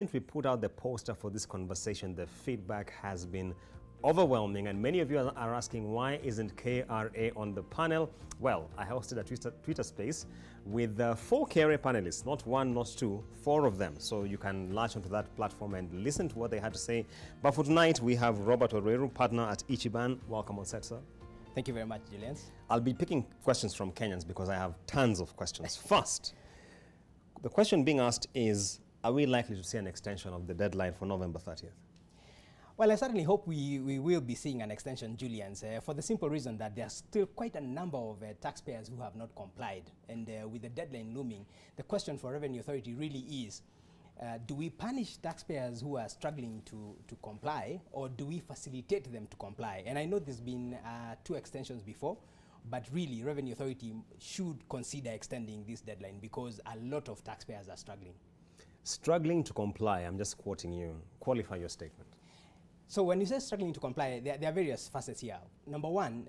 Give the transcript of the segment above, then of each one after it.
Since we put out the poster for this conversation, the feedback has been overwhelming, and many of you are asking, why isn't KRA on the panel? Well, I hosted a Twitter space with 4 KRA panelists, not one, not two, 4 of them. So you can latch onto that platform and listen to what they had to say. But for tonight, we have Robert Oreru, partner at Ichiban. Welcome on set, sir. Thank you very much, Julian. I'll be picking questions from Kenyans because I have tons of questions. First, the question being asked is, are we likely to see an extension of the deadline for November 30th? Well, I certainly hope we will be seeing an extension, Julian, for the simple reason that there are still quite a number of taxpayers who have not complied. And with the deadline looming, the question for Revenue Authority really is, do we punish taxpayers who are struggling to comply, or do we facilitate them to comply? And I know there's been 2 extensions before, but really Revenue Authority should consider extending this deadline because a lot of taxpayers are struggling. Struggling to comply, I'm just quoting you. Qualify your statement. So when you say struggling to comply, there are various facets here. Number one,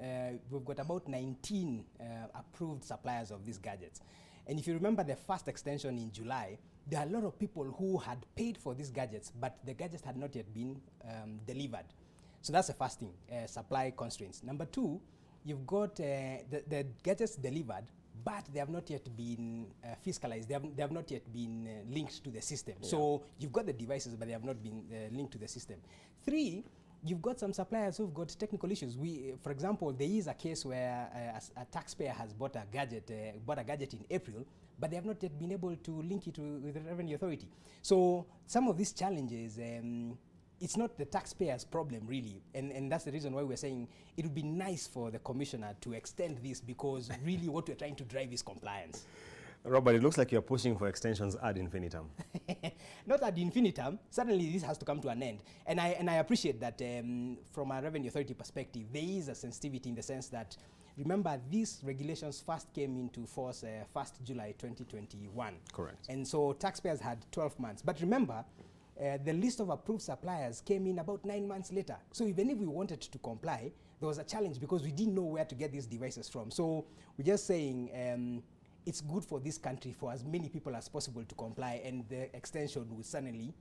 we've got about 19 approved suppliers of these gadgets. And if you remember the first extension in July, there are a lot of people who had paid for these gadgets, but the gadgets had not yet been delivered. So that's the first thing, supply constraints. Number two, you've got the gadgets delivered, but they have not yet been fiscalized. They have not yet been linked to the system. Yeah. So you've got the devices, but they have not been linked to the system. 3, you've got some suppliers who've got technical issues. For example, there is a case where a taxpayer has bought a gadget in April, but they have not yet been able to link it with the Revenue Authority. So some of these challenges, it's not the taxpayer's problem, really. And that's the reason why we're saying it would be nice for the commissioner to extend this, because really what we're trying to drive is compliance. Robert, it looks like you're pushing for extensions ad infinitum. Not ad infinitum. Certainly this has to come to an end. And I appreciate that from a Revenue Authority perspective, there is a sensitivity in the sense that, remember, these regulations first came into force 1st July 2021. Correct. And so taxpayers had 12 months. But remember, the list of approved suppliers came in about 9 months later. So even if we wanted to comply, there was a challenge because we didn't know where to get these devices from. So we're just saying it's good for this country for as many people as possible to comply, and the extension will certainly